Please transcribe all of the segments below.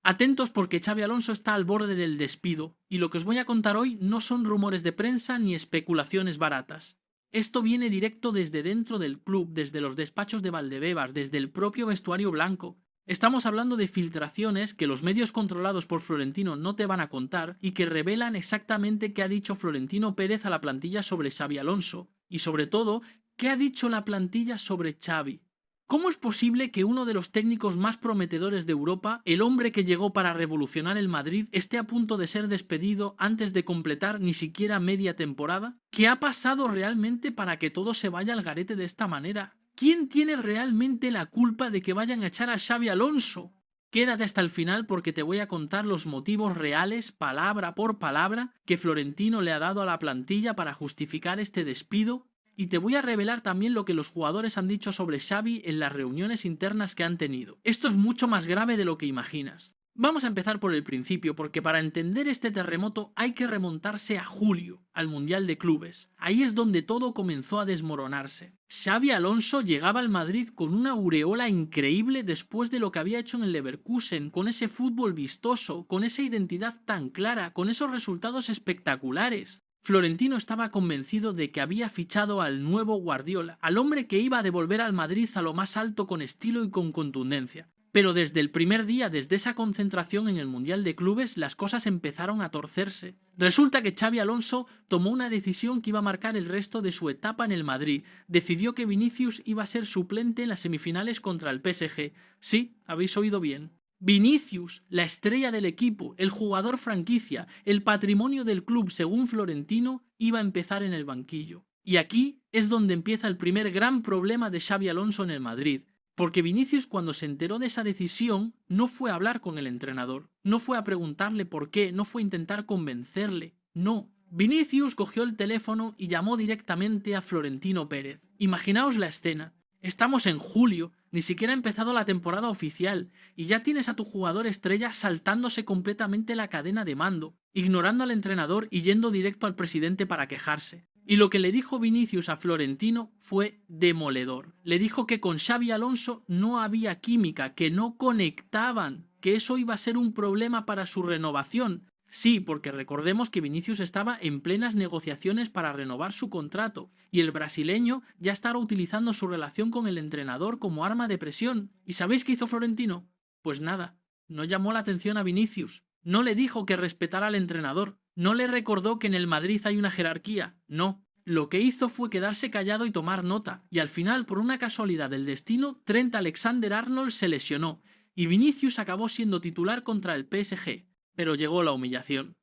Atentos porque Xabi Alonso está al borde del despido, y lo que os voy a contar hoy no son rumores de prensa ni especulaciones baratas. Esto viene directo desde dentro del club, desde los despachos de Valdebebas, desde el propio vestuario blanco. Estamos hablando de filtraciones que los medios controlados por Florentino no te van a contar y que revelan exactamente qué ha dicho Florentino Pérez a la plantilla sobre Xabi Alonso, y sobre todo, qué ha dicho la plantilla sobre Xavi. ¿Cómo es posible que uno de los técnicos más prometedores de Europa, el hombre que llegó para revolucionar el Madrid, esté a punto de ser despedido antes de completar ni siquiera media temporada? ¿Qué ha pasado realmente para que todo se vaya al garete de esta manera? ¿Quién tiene realmente la culpa de que vayan a echar a Xabi Alonso? Quédate hasta el final porque te voy a contar los motivos reales, palabra por palabra, que Florentino le ha dado a la plantilla para justificar este despido. Y te voy a revelar también lo que los jugadores han dicho sobre Xavi en las reuniones internas que han tenido. Esto es mucho más grave de lo que imaginas. Vamos a empezar por el principio, porque para entender este terremoto hay que remontarse a julio, al Mundial de Clubes. Ahí es donde todo comenzó a desmoronarse. Xabi Alonso llegaba al Madrid con una aureola increíble después de lo que había hecho en el Leverkusen, con ese fútbol vistoso, con esa identidad tan clara, con esos resultados espectaculares. Florentino estaba convencido de que había fichado al nuevo Guardiola, al hombre que iba a devolver al Madrid a lo más alto con estilo y con contundencia. Pero desde el primer día, desde esa concentración en el Mundial de Clubes, las cosas empezaron a torcerse. Resulta que Xabi Alonso tomó una decisión que iba a marcar el resto de su etapa en el Madrid. Decidió que Vinicius iba a ser suplente en las semifinales contra el PSG. Sí, habéis oído bien. Vinicius, la estrella del equipo, el jugador franquicia, el patrimonio del club según Florentino, iba a empezar en el banquillo. Y aquí es donde empieza el primer gran problema de Xabi Alonso en el Madrid, porque Vinicius cuando se enteró de esa decisión no fue a hablar con el entrenador, no fue a preguntarle por qué, no fue a intentar convencerle, no. Vinicius cogió el teléfono y llamó directamente a Florentino Pérez. Imaginaos la escena. Estamos en julio, ni siquiera ha empezado la temporada oficial, y ya tienes a tu jugador estrella saltándose completamente la cadena de mando, ignorando al entrenador y yendo directo al presidente para quejarse. Y lo que le dijo Vinicius a Florentino fue demoledor. Le dijo que con Xabi Alonso no había química, que no conectaban, que eso iba a ser un problema para su renovación. Sí, porque recordemos que Vinicius estaba en plenas negociaciones para renovar su contrato, y el brasileño ya estaba utilizando su relación con el entrenador como arma de presión. ¿Y sabéis qué hizo Florentino? Pues nada, no llamó la atención a Vinicius, no le dijo que respetara al entrenador, no le recordó que en el Madrid hay una jerarquía, no. Lo que hizo fue quedarse callado y tomar nota, y al final, por una casualidad del destino, Trent Alexander-Arnold se lesionó, y Vinicius acabó siendo titular contra el PSG. Pero llegó la humillación.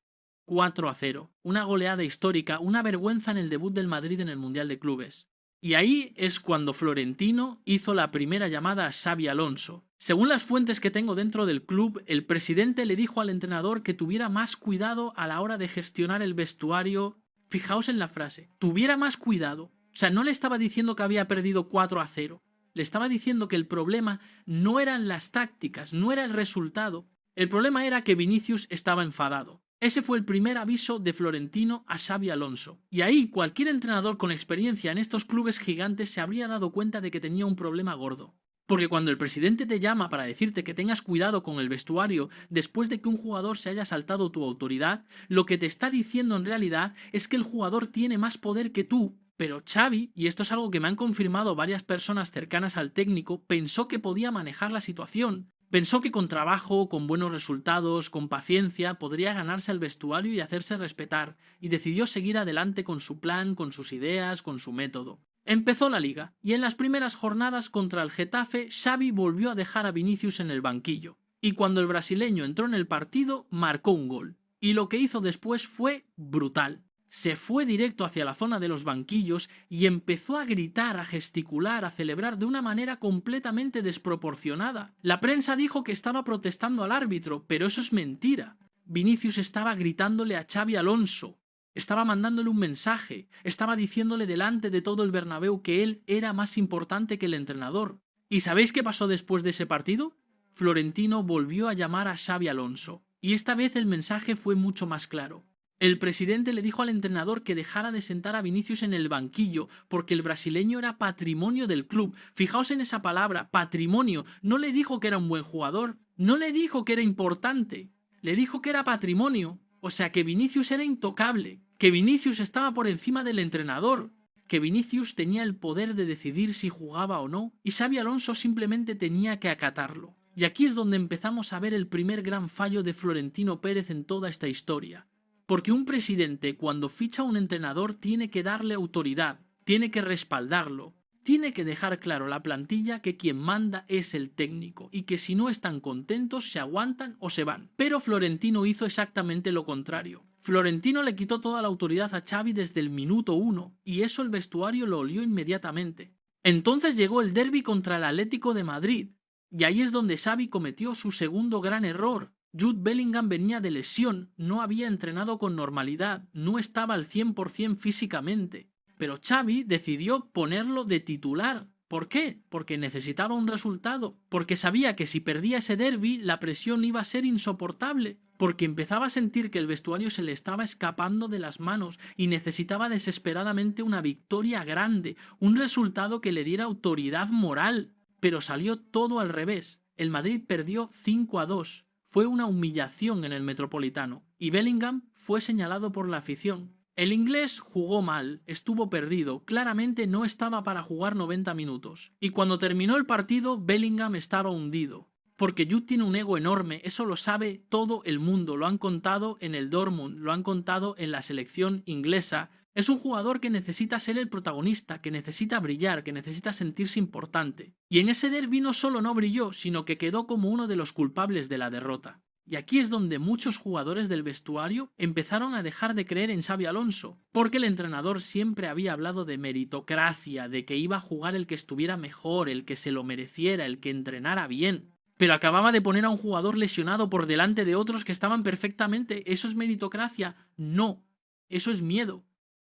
4-0. Una goleada histórica, una vergüenza en el debut del Madrid en el Mundial de Clubes. Y ahí es cuando Florentino hizo la primera llamada a Xabi Alonso. Según las fuentes que tengo dentro del club, el presidente le dijo al entrenador que tuviera más cuidado a la hora de gestionar el vestuario. Fijaos en la frase, tuviera más cuidado. O sea, no le estaba diciendo que había perdido 4-0. Le estaba diciendo que el problema no eran las tácticas, no era el resultado. El problema era que Vinicius estaba enfadado. Ese fue el primer aviso de Florentino a Xabi Alonso. Y ahí cualquier entrenador con experiencia en estos clubes gigantes se habría dado cuenta de que tenía un problema gordo. Porque cuando el presidente te llama para decirte que tengas cuidado con el vestuario después de que un jugador se haya saltado tu autoridad, lo que te está diciendo en realidad es que el jugador tiene más poder que tú. Pero Xavi, y esto es algo que me han confirmado varias personas cercanas al técnico, pensó que podía manejar la situación. Pensó que con trabajo, con buenos resultados, con paciencia, podría ganarse el vestuario y hacerse respetar, y decidió seguir adelante con su plan, con sus ideas, con su método. Empezó la liga, y en las primeras jornadas contra el Getafe, Xavi volvió a dejar a Vinicius en el banquillo, y cuando el brasileño entró en el partido, marcó un gol. Y lo que hizo después fue brutal. Se fue directo hacia la zona de los banquillos y empezó a gritar, a gesticular, a celebrar de una manera completamente desproporcionada. La prensa dijo que estaba protestando al árbitro, pero eso es mentira. Vinicius estaba gritándole a Xabi Alonso, estaba mandándole un mensaje, estaba diciéndole delante de todo el Bernabéu que él era más importante que el entrenador. ¿Y sabéis qué pasó después de ese partido? Florentino volvió a llamar a Xabi Alonso, y esta vez el mensaje fue mucho más claro. El presidente le dijo al entrenador que dejara de sentar a Vinicius en el banquillo, porque el brasileño era patrimonio del club. Fijaos en esa palabra, patrimonio. No le dijo que era un buen jugador, No le dijo que era importante, le dijo que era patrimonio, o sea que Vinicius era intocable, que Vinicius estaba por encima del entrenador, que Vinicius tenía el poder de decidir si jugaba o no, y Xabi Alonso simplemente tenía que acatarlo. Y aquí es donde empezamos a ver el primer gran fallo de Florentino Pérez en toda esta historia. Porque un presidente, cuando ficha a un entrenador, tiene que darle autoridad, tiene que respaldarlo, tiene que dejar claro a la plantilla que quien manda es el técnico y que si no están contentos se aguantan o se van. Pero Florentino hizo exactamente lo contrario. Florentino le quitó toda la autoridad a Xavi desde el minuto 1 y eso el vestuario lo olió inmediatamente. Entonces llegó el derbi contra el Atlético de Madrid y ahí es donde Xavi cometió su segundo gran error. Jude Bellingham venía de lesión, no había entrenado con normalidad, no estaba al 100% físicamente. Pero Xavi decidió ponerlo de titular. ¿Por qué? Porque necesitaba un resultado, porque sabía que si perdía ese derbi la presión iba a ser insoportable, porque empezaba a sentir que el vestuario se le estaba escapando de las manos y necesitaba desesperadamente una victoria grande, un resultado que le diera autoridad moral. Pero salió todo al revés. El Madrid perdió 5-2. Fue una humillación en el Metropolitano y Bellingham fue señalado por la afición. El inglés jugó mal, estuvo perdido, claramente no estaba para jugar 90 minutos. Y cuando terminó el partido, Bellingham estaba hundido. Porque Jude tiene un ego enorme, eso lo sabe todo el mundo, lo han contado en el Dortmund, lo han contado en la selección inglesa. Es un jugador que necesita ser el protagonista, que necesita brillar, que necesita sentirse importante. Y en ese derbi no solo no brilló, sino que quedó como uno de los culpables de la derrota. Y aquí es donde muchos jugadores del vestuario empezaron a dejar de creer en Xabi Alonso, porque el entrenador siempre había hablado de meritocracia, de que iba a jugar el que estuviera mejor, el que se lo mereciera, el que entrenara bien. Pero acababa de poner a un jugador lesionado por delante de otros que estaban perfectamente. ¿Eso es meritocracia? No. Eso es miedo.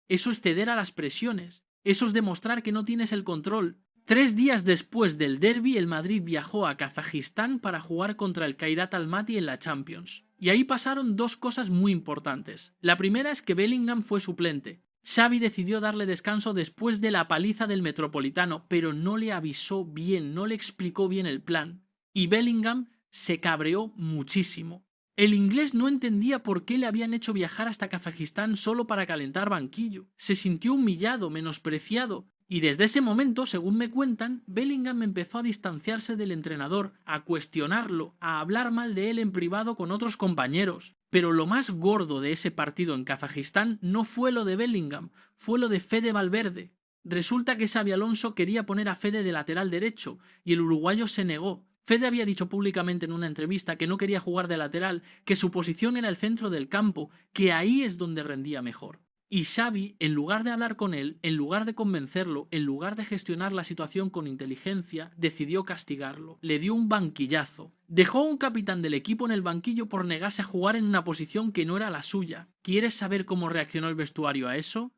Eso es ceder a las presiones. Eso es demostrar que no tienes el control. 3 días después del derbi, el Madrid viajó a Kazajistán para jugar contra el Kairat Almaty en la Champions. Y ahí pasaron dos cosas muy importantes. La primera es que Bellingham fue suplente. Xavi decidió darle descanso después de la paliza del Metropolitano, pero no le avisó bien, no le explicó bien el plan. Y Bellingham se cabreó muchísimo. El inglés no entendía por qué le habían hecho viajar hasta Kazajistán solo para calentar banquillo. Se sintió humillado, menospreciado. Y desde ese momento, según me cuentan, Bellingham empezó a distanciarse del entrenador, a cuestionarlo, a hablar mal de él en privado con otros compañeros. Pero lo más gordo de ese partido en Kazajistán no fue lo de Bellingham, fue lo de Fede Valverde. Resulta que Xabi Alonso quería poner a Fede de lateral derecho y el uruguayo se negó. Fede había dicho públicamente en una entrevista que no quería jugar de lateral, que su posición era el centro del campo, que ahí es donde rendía mejor. Y Xavi, en lugar de hablar con él, en lugar de convencerlo, en lugar de gestionar la situación con inteligencia, decidió castigarlo. Le dio un banquillazo. Dejó a un capitán del equipo en el banquillo por negarse a jugar en una posición que no era la suya. ¿Quieres saber cómo reaccionó el vestuario a eso?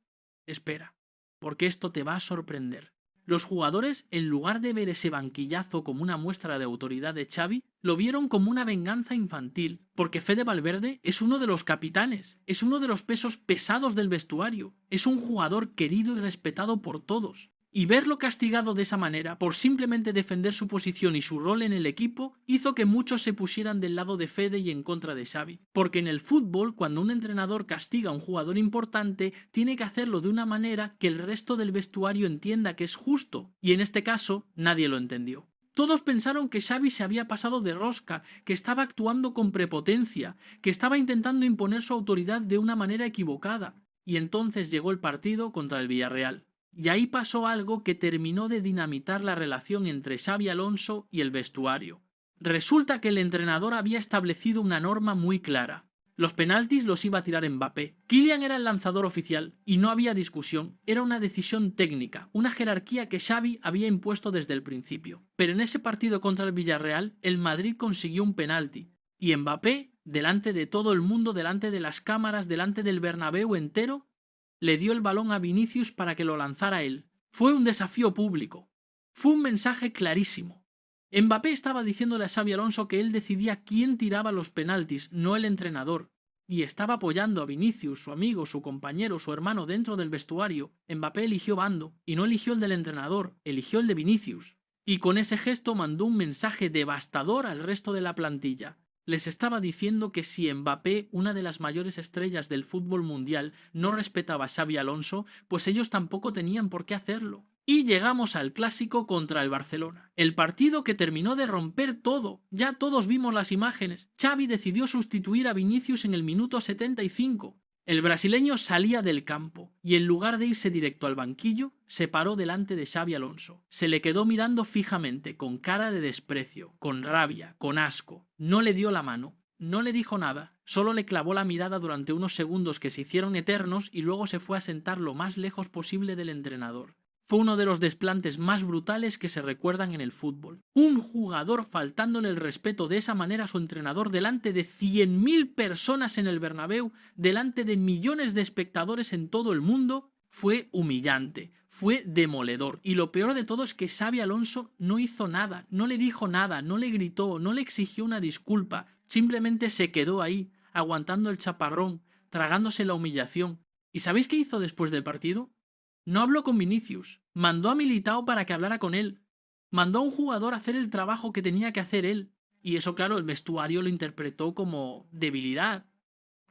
Espera, porque esto te va a sorprender. Los jugadores, en lugar de ver ese banquillazo como una muestra de autoridad de Xavi, lo vieron como una venganza infantil, porque Fede Valverde es uno de los capitanes, es uno de los pesos pesados del vestuario, es un jugador querido y respetado por todos. Y verlo castigado de esa manera, por simplemente defender su posición y su rol en el equipo, hizo que muchos se pusieran del lado de Fede y en contra de Xavi. Porque en el fútbol, cuando un entrenador castiga a un jugador importante, tiene que hacerlo de una manera que el resto del vestuario entienda que es justo. Y en este caso, nadie lo entendió. Todos pensaron que Xavi se había pasado de rosca, que estaba actuando con prepotencia, que estaba intentando imponer su autoridad de una manera equivocada. Y entonces llegó el partido contra el Villarreal. Y ahí pasó algo que terminó de dinamitar la relación entre Xabi Alonso y el vestuario. Resulta que el entrenador había establecido una norma muy clara. Los penaltis los iba a tirar Mbappé. Kylian era el lanzador oficial y no había discusión. Era una decisión técnica, una jerarquía que Xavi había impuesto desde el principio. Pero en ese partido contra el Villarreal, el Madrid consiguió un penalti. Y Mbappé, delante de todo el mundo, delante de las cámaras, delante del Bernabéu entero, le dio el balón a Vinicius para que lo lanzara él. Fue un desafío público. Fue un mensaje clarísimo. Mbappé estaba diciéndole a Xabi Alonso que él decidía quién tiraba los penaltis, no el entrenador. Y estaba apoyando a Vinicius, su amigo, su compañero, su hermano dentro del vestuario. Mbappé eligió bando, y no eligió el del entrenador, eligió el de Vinicius. Y con ese gesto mandó un mensaje devastador al resto de la plantilla. Les estaba diciendo que si Mbappé, una de las mayores estrellas del fútbol mundial, no respetaba a Xabi Alonso, pues ellos tampoco tenían por qué hacerlo. Y llegamos al clásico contra el Barcelona. El partido que terminó de romper todo. Ya todos vimos las imágenes. Xavi decidió sustituir a Vinicius en el minuto 75. El brasileño salía del campo y en lugar de irse directo al banquillo, se paró delante de Xabi Alonso. Se le quedó mirando fijamente, con cara de desprecio, con rabia, con asco. No le dio la mano, no le dijo nada, solo le clavó la mirada durante unos segundos que se hicieron eternos y luego se fue a sentar lo más lejos posible del entrenador. Fue uno de los desplantes más brutales que se recuerdan en el fútbol. Un jugador faltándole el respeto de esa manera a su entrenador delante de 100.000 personas en el Bernabéu, delante de millones de espectadores en todo el mundo, fue humillante, fue demoledor. Y lo peor de todo es que Xabi Alonso no hizo nada, no le dijo nada, no le gritó, no le exigió una disculpa, simplemente se quedó ahí, aguantando el chaparrón, tragándose la humillación. ¿Y sabéis qué hizo después del partido? No habló con Vinicius, mandó a Militao para que hablara con él, mandó a un jugador a hacer el trabajo que tenía que hacer él, y eso claro, el vestuario lo interpretó como debilidad,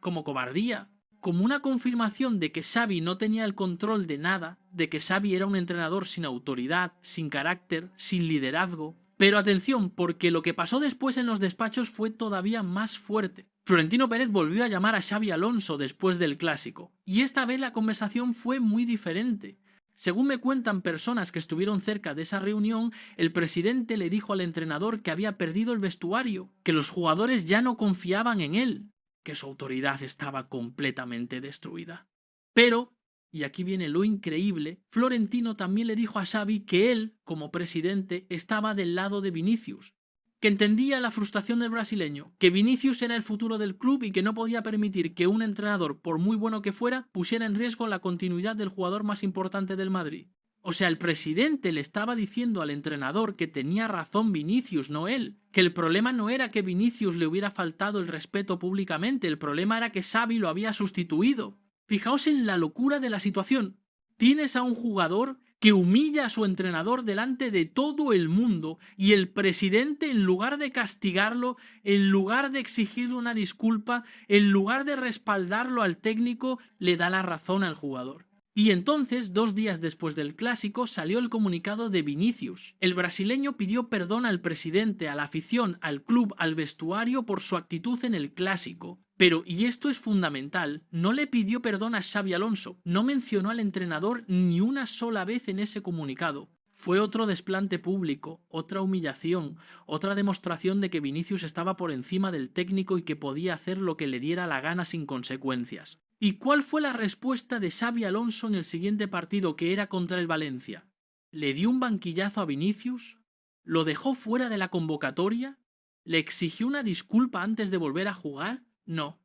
como cobardía, como una confirmación de que Xavi no tenía el control de nada, de que Xavi era un entrenador sin autoridad, sin carácter, sin liderazgo. Pero atención, porque lo que pasó después en los despachos fue todavía más fuerte. Florentino Pérez volvió a llamar a Xabi Alonso después del clásico, y esta vez la conversación fue muy diferente. Según me cuentan personas que estuvieron cerca de esa reunión, el presidente le dijo al entrenador que había perdido el vestuario, que los jugadores ya no confiaban en él, que su autoridad estaba completamente destruida. Pero, y aquí viene lo increíble, Florentino también le dijo a Xavi que él, como presidente, estaba del lado de Vinicius, que entendía la frustración del brasileño, que Vinicius era el futuro del club y que no podía permitir que un entrenador, por muy bueno que fuera, pusiera en riesgo la continuidad del jugador más importante del Madrid. O sea, el presidente le estaba diciendo al entrenador que tenía razón Vinicius, no él. Que el problema no era que Vinicius le hubiera faltado el respeto públicamente, el problema era que Xavi lo había sustituido. Fijaos en la locura de la situación. Tienes a un jugador que humilla a su entrenador delante de todo el mundo y el presidente, en lugar de castigarlo, en lugar de exigirle una disculpa, en lugar de respaldarlo al técnico, le da la razón al jugador. Y entonces, 2 días después del clásico, salió el comunicado de Vinicius. El brasileño pidió perdón al presidente, a la afición, al club, al vestuario por su actitud en el clásico. Pero, y esto es fundamental, no le pidió perdón a Xabi Alonso, no mencionó al entrenador ni una sola vez en ese comunicado. Fue otro desplante público, otra humillación, otra demostración de que Vinicius estaba por encima del técnico y que podía hacer lo que le diera la gana sin consecuencias. ¿Y cuál fue la respuesta de Xabi Alonso en el siguiente partido, que era contra el Valencia? ¿Le dio un banquillazo a Vinicius? ¿Lo dejó fuera de la convocatoria? ¿Le exigió una disculpa antes de volver a jugar? No.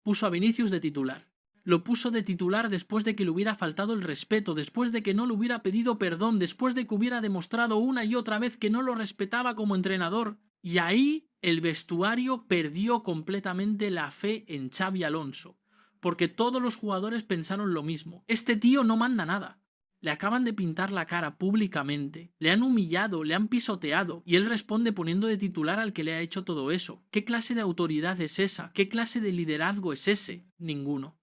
Puso a Vinicius de titular. Lo puso de titular después de que le hubiera faltado el respeto, después de que no le hubiera pedido perdón, después de que hubiera demostrado una y otra vez que no lo respetaba como entrenador. Y ahí el vestuario perdió completamente la fe en Xabi Alonso. Porque todos los jugadores pensaron lo mismo. Este tío no manda nada. Le acaban de pintar la cara públicamente, le han humillado, le han pisoteado, y él responde poniendo de titular al que le ha hecho todo eso. ¿Qué clase de autoridad es esa? ¿Qué clase de liderazgo es ese? Ninguno.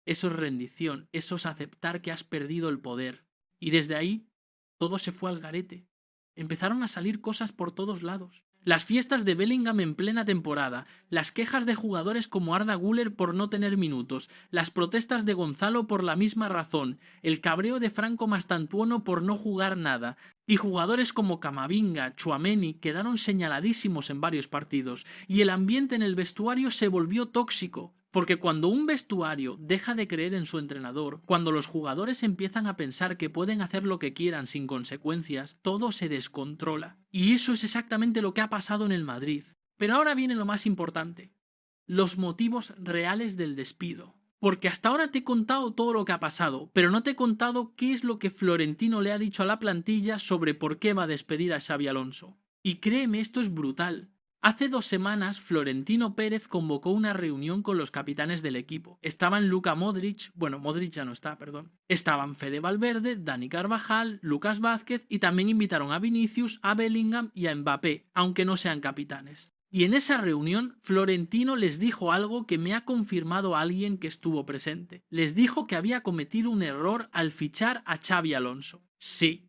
Eso es rendición, eso es aceptar que has perdido el poder. Y desde ahí, todo se fue al garete. Empezaron a salir cosas por todos lados. Las fiestas de Bellingham en plena temporada, las quejas de jugadores como Arda Güler por no tener minutos, las protestas de Gonzalo por la misma razón, el cabreo de Franco Mastantuono por no jugar nada, y jugadores como Camavinga, Tchouaméni quedaron señaladísimos en varios partidos, y el ambiente en el vestuario se volvió tóxico. Porque cuando un vestuario deja de creer en su entrenador, cuando los jugadores empiezan a pensar que pueden hacer lo que quieran sin consecuencias, todo se descontrola. Y eso es exactamente lo que ha pasado en el Madrid. Pero ahora viene lo más importante: los motivos reales del despido. Porque hasta ahora te he contado todo lo que ha pasado, pero no te he contado qué es lo que Florentino le ha dicho a la plantilla sobre por qué va a despedir a Xabi Alonso. Y créeme, esto es brutal. Hace 2 semanas, Florentino Pérez convocó una reunión con los capitanes del equipo. Estaban Luka Modric, bueno, Modric ya no está, perdón. Estaban Fede Valverde, Dani Carvajal, Lucas Vázquez y también invitaron a Vinicius, a Bellingham y a Mbappé, aunque no sean capitanes. Y en esa reunión, Florentino les dijo algo que me ha confirmado alguien que estuvo presente. Les dijo que había cometido un error al fichar a Xabi Alonso. Sí.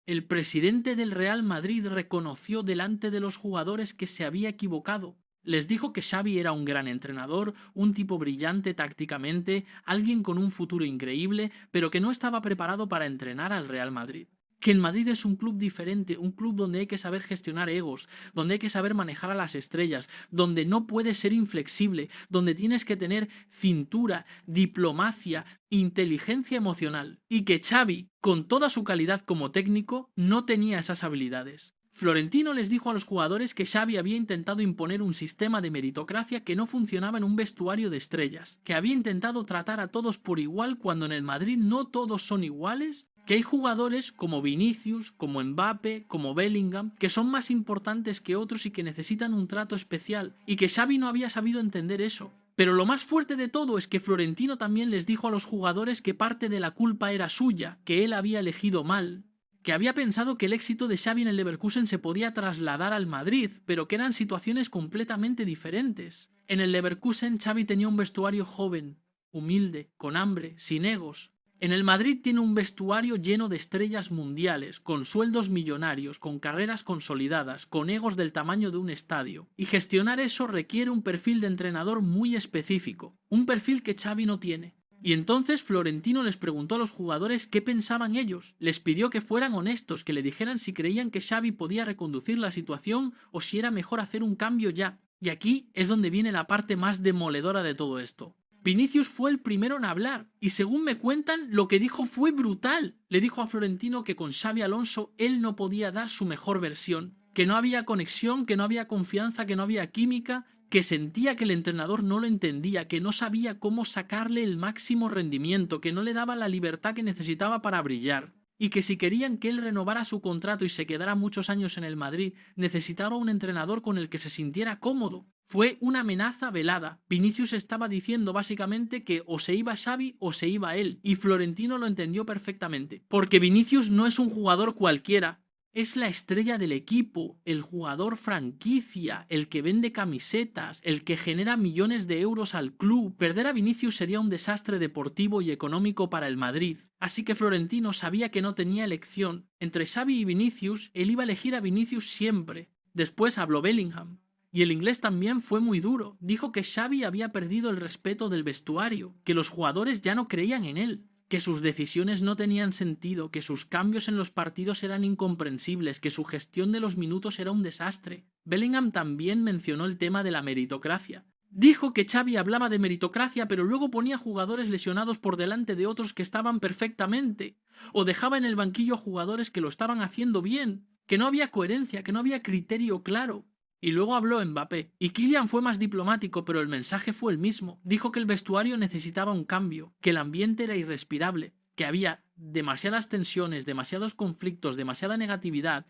El presidente del Real Madrid reconoció delante de los jugadores que se había equivocado. Les dijo que Xavi era un gran entrenador, un tipo brillante tácticamente, alguien con un futuro increíble, pero que no estaba preparado para entrenar al Real Madrid. Que el Madrid es un club diferente, un club donde hay que saber gestionar egos, donde hay que saber manejar a las estrellas, donde no puedes ser inflexible, donde tienes que tener cintura, diplomacia, inteligencia emocional. Y que Xavi, con toda su calidad como técnico, no tenía esas habilidades. Florentino les dijo a los jugadores que Xavi había intentado imponer un sistema de meritocracia que no funcionaba en un vestuario de estrellas, que había intentado tratar a todos por igual cuando en el Madrid no todos son iguales, que hay jugadores como Vinicius, como Mbappé, como Bellingham, que son más importantes que otros y que necesitan un trato especial, y que Xavi no había sabido entender eso. Pero lo más fuerte de todo es que Florentino también les dijo a los jugadores que parte de la culpa era suya, que él había elegido mal, que había pensado que el éxito de Xavi en el Leverkusen se podía trasladar al Madrid, pero que eran situaciones completamente diferentes. En el Leverkusen Xavi tenía un vestuario joven, humilde, con hambre, sin egos. En el Madrid tiene un vestuario lleno de estrellas mundiales, con sueldos millonarios, con carreras consolidadas, con egos del tamaño de un estadio. Y gestionar eso requiere un perfil de entrenador muy específico, un perfil que Xavi no tiene. Y entonces Florentino les preguntó a los jugadores qué pensaban ellos. Les pidió que fueran honestos, que le dijeran si creían que Xavi podía reconducir la situación o si era mejor hacer un cambio ya. Y aquí es donde viene la parte más demoledora de todo esto. Vinicius fue el primero en hablar y según me cuentan lo que dijo fue brutal. Le dijo a Florentino que con Xabi Alonso él no podía dar su mejor versión, que no había conexión, que no había confianza, que no había química, que sentía que el entrenador no lo entendía, que no sabía cómo sacarle el máximo rendimiento, que no le daba la libertad que necesitaba para brillar. Y que si querían que él renovara su contrato y se quedara muchos años en el Madrid, necesitaba un entrenador con el que se sintiera cómodo. Fue una amenaza velada. Vinicius estaba diciendo básicamente que o se iba Xavi o se iba él, y Florentino lo entendió perfectamente. Porque Vinicius no es un jugador cualquiera. Es la estrella del equipo, el jugador franquicia, el que vende camisetas, el que genera millones de euros al club. Perder a Vinicius sería un desastre deportivo y económico para el Madrid. Así que Florentino sabía que no tenía elección. Entre Xavi y Vinicius, él iba a elegir a Vinicius siempre. Después habló Bellingham. Y el inglés también fue muy duro. Dijo que Xavi había perdido el respeto del vestuario, que los jugadores ya no creían en él, que sus decisiones no tenían sentido, que sus cambios en los partidos eran incomprensibles, que su gestión de los minutos era un desastre. Bellingham también mencionó el tema de la meritocracia. Dijo que Xavi hablaba de meritocracia pero luego ponía jugadores lesionados por delante de otros que estaban perfectamente, o dejaba en el banquillo jugadores que lo estaban haciendo bien, que no había coherencia, que no había criterio claro. Y luego habló Mbappé. Y Kylian fue más diplomático, pero el mensaje fue el mismo. Dijo que el vestuario necesitaba un cambio, que el ambiente era irrespirable, que había demasiadas tensiones, demasiados conflictos, demasiada negatividad,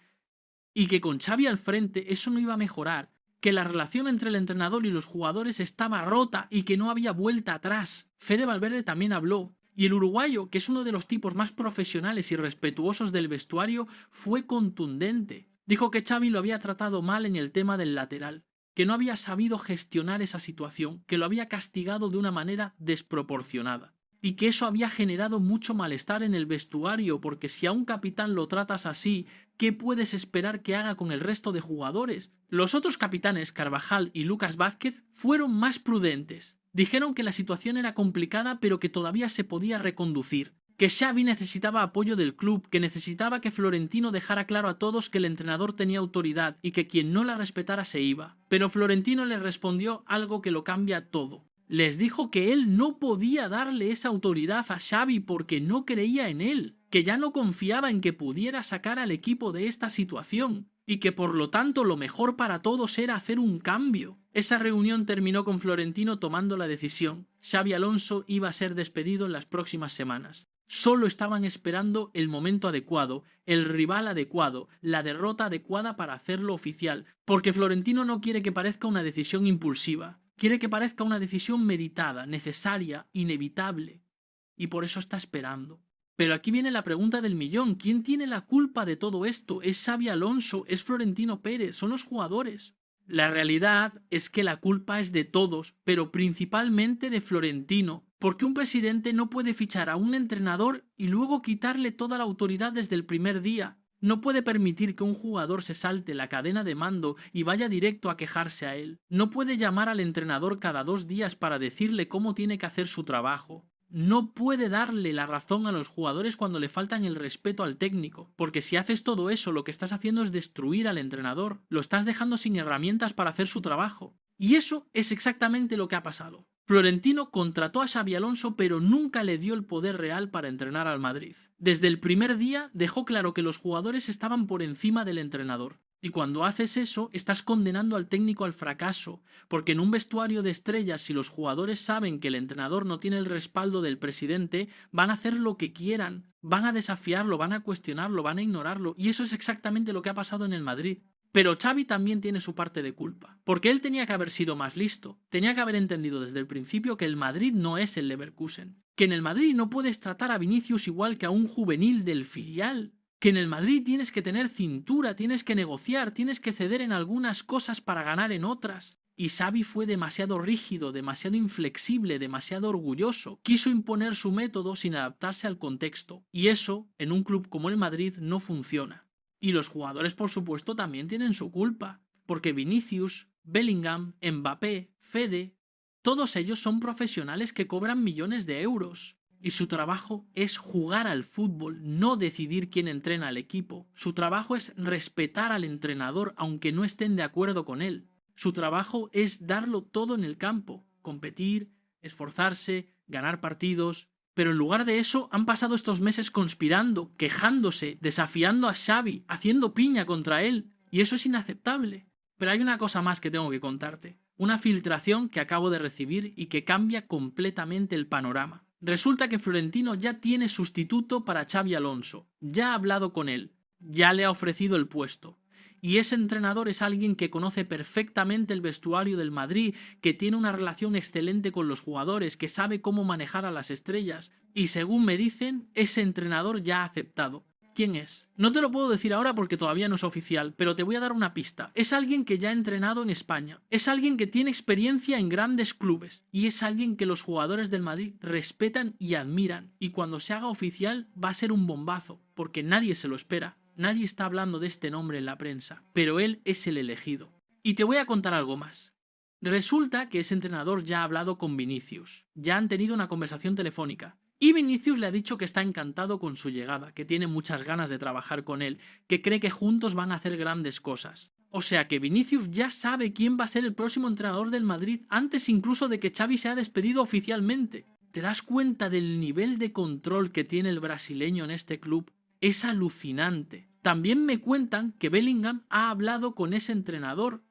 y que con Xavi al frente eso no iba a mejorar, que la relación entre el entrenador y los jugadores estaba rota y que no había vuelta atrás. Fede Valverde también habló. Y el uruguayo, que es uno de los tipos más profesionales y respetuosos del vestuario, fue contundente. Dijo que Xavi lo había tratado mal en el tema del lateral, que no había sabido gestionar esa situación, que lo había castigado de una manera desproporcionada. Y que eso había generado mucho malestar en el vestuario, porque si a un capitán lo tratas así, ¿qué puedes esperar que haga con el resto de jugadores? Los otros capitanes, Carvajal y Lucas Vázquez, fueron más prudentes. Dijeron que la situación era complicada pero que todavía se podía reconducir. Que Xavi necesitaba apoyo del club, que necesitaba que Florentino dejara claro a todos que el entrenador tenía autoridad y que quien no la respetara se iba. Pero Florentino les respondió algo que lo cambia todo. Les dijo que él no podía darle esa autoridad a Xavi porque no creía en él, que ya no confiaba en que pudiera sacar al equipo de esta situación y que por lo tanto lo mejor para todos era hacer un cambio. Esa reunión terminó con Florentino tomando la decisión. Xabi Alonso iba a ser despedido en las próximas semanas. Solo estaban esperando el momento adecuado, el rival adecuado, la derrota adecuada para hacerlo oficial, porque Florentino no quiere que parezca una decisión impulsiva, quiere que parezca una decisión meditada, necesaria, inevitable, y por eso está esperando. Pero aquí viene la pregunta del millón: ¿quién tiene la culpa de todo esto? ¿Es Xabi Alonso? ¿Es Florentino Pérez? ¿Son los jugadores? La realidad es que la culpa es de todos, pero principalmente de Florentino, porque un presidente no puede fichar a un entrenador y luego quitarle toda la autoridad desde el primer día. No puede permitir que un jugador se salte la cadena de mando y vaya directo a quejarse a él. No puede llamar al entrenador cada 2 días para decirle cómo tiene que hacer su trabajo. No puede darle la razón a los jugadores cuando le faltan el respeto al técnico, porque si haces todo eso, lo que estás haciendo es destruir al entrenador, lo estás dejando sin herramientas para hacer su trabajo. Y eso es exactamente lo que ha pasado. Florentino contrató a Xabi Alonso, pero nunca le dio el poder real para entrenar al Madrid. Desde el primer día dejó claro que los jugadores estaban por encima del entrenador. Y cuando haces eso, estás condenando al técnico al fracaso, porque en un vestuario de estrellas, si los jugadores saben que el entrenador no tiene el respaldo del presidente, van a hacer lo que quieran, van a desafiarlo, van a cuestionarlo, van a ignorarlo, y eso es exactamente lo que ha pasado en el Madrid. Pero Xavi también tiene su parte de culpa, porque él tenía que haber sido más listo, tenía que haber entendido desde el principio que el Madrid no es el Leverkusen, que en el Madrid no puedes tratar a Vinicius igual que a un juvenil del filial, que en el Madrid tienes que tener cintura, tienes que negociar, tienes que ceder en algunas cosas para ganar en otras. Y Xavi fue demasiado rígido, demasiado inflexible, demasiado orgulloso. Quiso imponer su método sin adaptarse al contexto. Y eso, en un club como el Madrid, no funciona. Y los jugadores, por supuesto, también tienen su culpa. Porque Vinicius, Bellingham, Mbappé, Fede, todos ellos son profesionales que cobran millones de euros. Y su trabajo es jugar al fútbol, no decidir quién entrena al equipo. Su trabajo es respetar al entrenador aunque no estén de acuerdo con él. Su trabajo es darlo todo en el campo, competir, esforzarse, ganar partidos. Pero en lugar de eso han pasado estos meses conspirando, quejándose, desafiando a Xavi, haciendo piña contra él. Y eso es inaceptable. Pero hay una cosa más que tengo que contarte. Una filtración que acabo de recibir y que cambia completamente el panorama. Resulta que Florentino ya tiene sustituto para Xabi Alonso, ya ha hablado con él, ya le ha ofrecido el puesto. Y ese entrenador es alguien que conoce perfectamente el vestuario del Madrid, que tiene una relación excelente con los jugadores, que sabe cómo manejar a las estrellas. Y según me dicen, ese entrenador ya ha aceptado. ¿Quién es? No te lo puedo decir ahora porque todavía no es oficial, pero te voy a dar una pista. Es alguien que ya ha entrenado en España. Es alguien que tiene experiencia en grandes clubes. Y es alguien que los jugadores del Madrid respetan y admiran. Y cuando se haga oficial va a ser un bombazo, porque nadie se lo espera. Nadie está hablando de este nombre en la prensa, pero él es el elegido. Y te voy a contar algo más. Resulta que ese entrenador ya ha hablado con Vinicius. Ya han tenido una conversación telefónica. Y Vinicius le ha dicho que está encantado con su llegada, que tiene muchas ganas de trabajar con él, que cree que juntos van a hacer grandes cosas. O sea que Vinicius ya sabe quién va a ser el próximo entrenador del Madrid antes incluso de que Xavi se ha despedido oficialmente. ¿Te das cuenta del nivel de control que tiene el brasileño en este club? Es alucinante. También me cuentan que Bellingham ha hablado con ese entrenador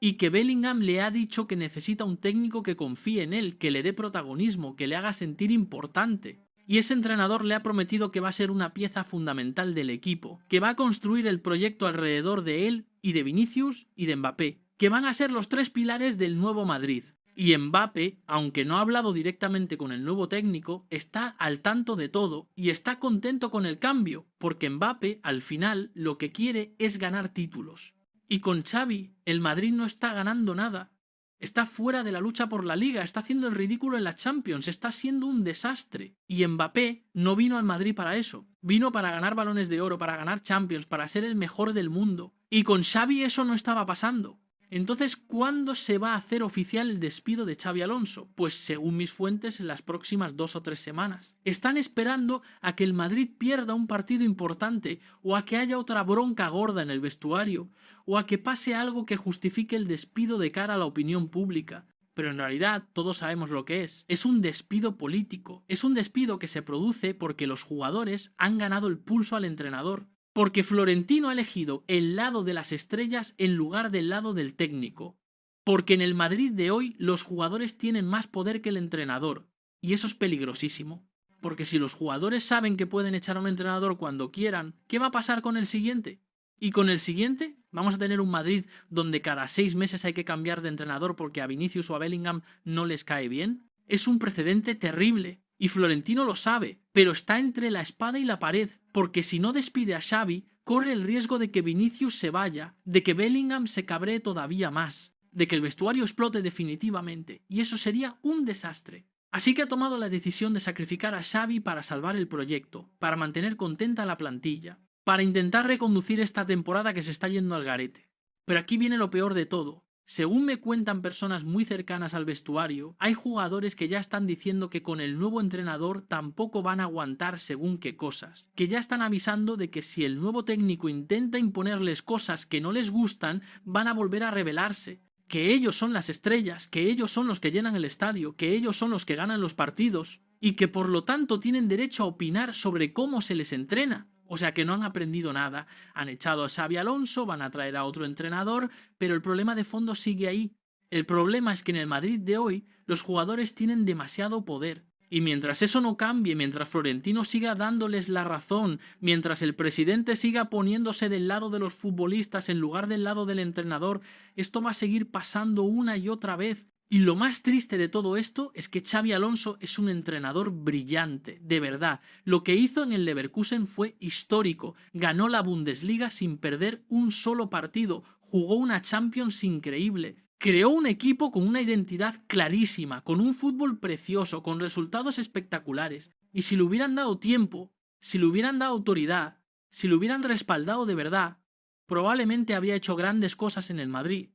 y que Bellingham le ha dicho que necesita un técnico que confíe en él, que le dé protagonismo, que le haga sentir importante. Y ese entrenador le ha prometido que va a ser una pieza fundamental del equipo, que va a construir el proyecto alrededor de él y de Vinicius y de Mbappé, que van a ser los 3 pilares del nuevo Madrid. Y Mbappé, aunque no ha hablado directamente con el nuevo técnico, está al tanto de todo y está contento con el cambio, porque Mbappé, al final, lo que quiere es ganar títulos. Y con Xavi, el Madrid no está ganando nada. Está fuera de la lucha por la Liga, está haciendo el ridículo en la Champions, está siendo un desastre. Y Mbappé no vino al Madrid para eso. Vino para ganar Balones de Oro, para ganar Champions, para ser el mejor del mundo. Y con Xavi eso no estaba pasando. Entonces, ¿cuándo se va a hacer oficial el despido de Xabi Alonso? Pues según mis fuentes, en las próximas 2 o 3 semanas. Están esperando a que el Madrid pierda un partido importante, o a que haya otra bronca gorda en el vestuario, o a que pase algo que justifique el despido de cara a la opinión pública. Pero en realidad todos sabemos lo que es. Es un despido político. Es un despido que se produce porque los jugadores han ganado el pulso al entrenador. Porque Florentino ha elegido el lado de las estrellas en lugar del lado del técnico. Porque en el Madrid de hoy los jugadores tienen más poder que el entrenador. Y eso es peligrosísimo. Porque si los jugadores saben que pueden echar a un entrenador cuando quieran, ¿qué va a pasar con el siguiente? Y con el siguiente vamos a tener un Madrid donde cada 6 meses hay que cambiar de entrenador porque a Vinicius o a Bellingham no les cae bien. Es un precedente terrible. Y Florentino lo sabe, pero está entre la espada y la pared, porque si no despide a Xavi, corre el riesgo de que Vinicius se vaya, de que Bellingham se cabree todavía más, de que el vestuario explote definitivamente, y eso sería un desastre. Así que ha tomado la decisión de sacrificar a Xavi para salvar el proyecto, para mantener contenta a la plantilla, para intentar reconducir esta temporada que se está yendo al garete. Pero aquí viene lo peor de todo. Según me cuentan personas muy cercanas al vestuario, hay jugadores que ya están diciendo que con el nuevo entrenador tampoco van a aguantar según qué cosas, que ya están avisando de que si el nuevo técnico intenta imponerles cosas que no les gustan, van a volver a rebelarse, que ellos son las estrellas, que ellos son los que llenan el estadio, que ellos son los que ganan los partidos, y que por lo tanto tienen derecho a opinar sobre cómo se les entrena. O sea que no han aprendido nada. Han echado a Xabi Alonso, van a traer a otro entrenador, pero el problema de fondo sigue ahí. El problema es que en el Madrid de hoy los jugadores tienen demasiado poder. Y mientras eso no cambie, mientras Florentino siga dándoles la razón, mientras el presidente siga poniéndose del lado de los futbolistas en lugar del lado del entrenador, esto va a seguir pasando una y otra vez. Y lo más triste de todo esto es que Xabi Alonso es un entrenador brillante, de verdad. Lo que hizo en el Leverkusen fue histórico. Ganó la Bundesliga sin perder un solo partido. Jugó una Champions increíble. Creó un equipo con una identidad clarísima, con un fútbol precioso, con resultados espectaculares. Y si le hubieran dado tiempo, si le hubieran dado autoridad, si le hubieran respaldado de verdad, probablemente habría hecho grandes cosas en el Madrid.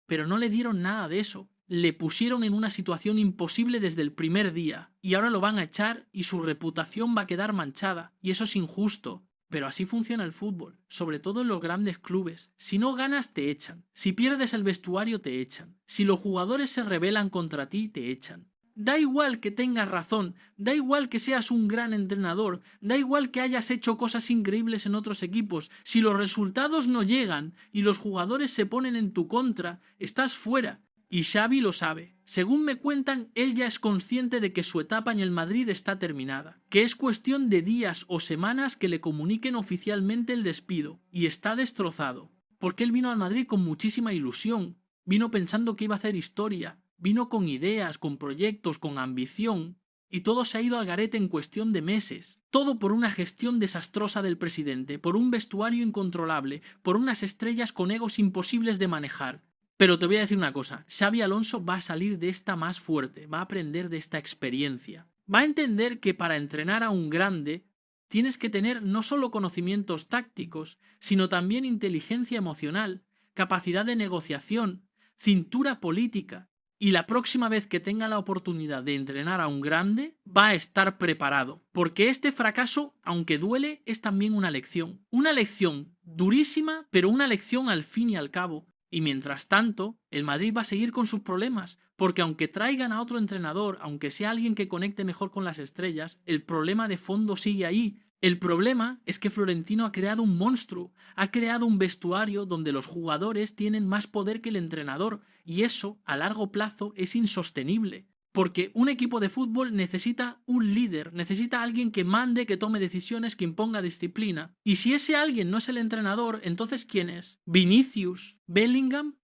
Pero no le dieron nada de eso. Le pusieron en una situación imposible desde el primer día, y ahora lo van a echar y su reputación va a quedar manchada, y eso es injusto. Pero así funciona el fútbol, sobre todo en los grandes clubes. Si no ganas, te echan. Si pierdes el vestuario, te echan. Si los jugadores se rebelan contra ti, te echan. Da igual que tengas razón, da igual que seas un gran entrenador, da igual que hayas hecho cosas increíbles en otros equipos. Si los resultados no llegan y los jugadores se ponen en tu contra, estás fuera. Y Xavi lo sabe. Según me cuentan, él ya es consciente de que su etapa en el Madrid está terminada, que es cuestión de días o semanas que le comuniquen oficialmente el despido, y está destrozado. Porque él vino al Madrid con muchísima ilusión, vino pensando que iba a hacer historia, vino con ideas, con proyectos, con ambición, y todo se ha ido al garete en cuestión de meses. Todo por una gestión desastrosa del presidente, por un vestuario incontrolable, por unas estrellas con egos imposibles de manejar. Pero te voy a decir una cosa, Xabi Alonso va a salir de esta más fuerte, va a aprender de esta experiencia. Va a entender que para entrenar a un grande tienes que tener no solo conocimientos tácticos, sino también inteligencia emocional, capacidad de negociación, cintura política. Y la próxima vez que tenga la oportunidad de entrenar a un grande, va a estar preparado. Porque este fracaso, aunque duele, es también una lección. Una lección durísima, pero una lección al fin y al cabo. Y mientras tanto, el Madrid va a seguir con sus problemas, porque aunque traigan a otro entrenador, aunque sea alguien que conecte mejor con las estrellas, el problema de fondo sigue ahí. El problema es que Florentino ha creado un monstruo, ha creado un vestuario donde los jugadores tienen más poder que el entrenador, y eso, a largo plazo, es insostenible. Porque un equipo de fútbol necesita un líder, necesita alguien que mande, que tome decisiones, que imponga disciplina. Y si ese alguien no es el entrenador, entonces ¿quién es? ¿Vinicius? ¿Bellingham?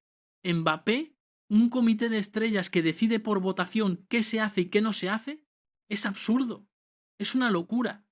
¿Mbappé? ¿Un comité de estrellas que decide por votación qué se hace y qué no se hace? Es absurdo. Es una locura.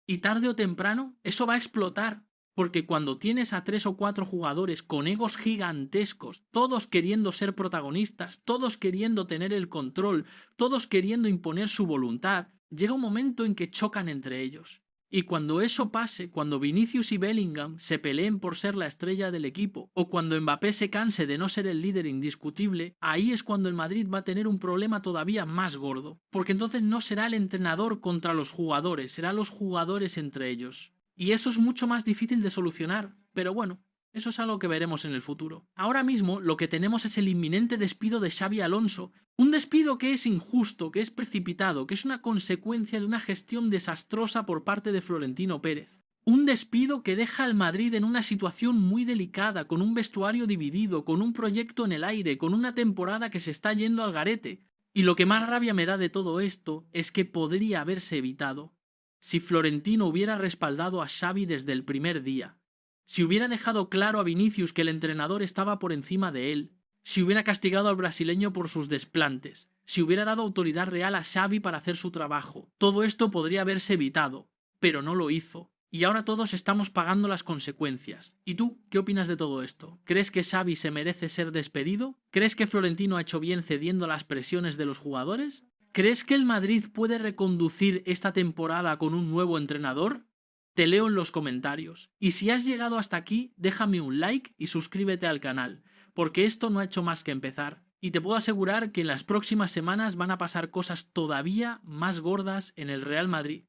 Y tarde o temprano eso va a explotar. Porque cuando tienes a 3 o 4 jugadores con egos gigantescos, todos queriendo ser protagonistas, todos queriendo tener el control, todos queriendo imponer su voluntad, llega un momento en que chocan entre ellos. Y cuando eso pase, cuando Vinicius y Bellingham se peleen por ser la estrella del equipo, o cuando Mbappé se canse de no ser el líder indiscutible, ahí es cuando el Madrid va a tener un problema todavía más gordo. Porque entonces no será el entrenador contra los jugadores, serán los jugadores entre ellos. Y eso es mucho más difícil de solucionar, pero bueno, eso es algo que veremos en el futuro. Ahora mismo lo que tenemos es el inminente despido de Xabi Alonso, un despido que es injusto, que es precipitado, que es una consecuencia de una gestión desastrosa por parte de Florentino Pérez. Un despido que deja al Madrid en una situación muy delicada, con un vestuario dividido, con un proyecto en el aire, con una temporada que se está yendo al garete. Y lo que más rabia me da de todo esto es que podría haberse evitado. si Florentino hubiera respaldado a Xavi desde el primer día, si hubiera dejado claro a Vinicius que el entrenador estaba por encima de él, si hubiera castigado al brasileño por sus desplantes, si hubiera dado autoridad real a Xavi para hacer su trabajo, todo esto podría haberse evitado, pero no lo hizo. Y ahora todos estamos pagando las consecuencias. ¿Y tú qué opinas de todo esto? ¿Crees que Xavi se merece ser despedido? ¿Crees que Florentino ha hecho bien cediendo a las presiones de los jugadores? ¿Crees que el Madrid puede reconducir esta temporada con un nuevo entrenador? Te leo en los comentarios. Y si has llegado hasta aquí, déjame un like y suscríbete al canal, porque esto no ha hecho más que empezar. Y te puedo asegurar que en las próximas semanas van a pasar cosas todavía más gordas en el Real Madrid.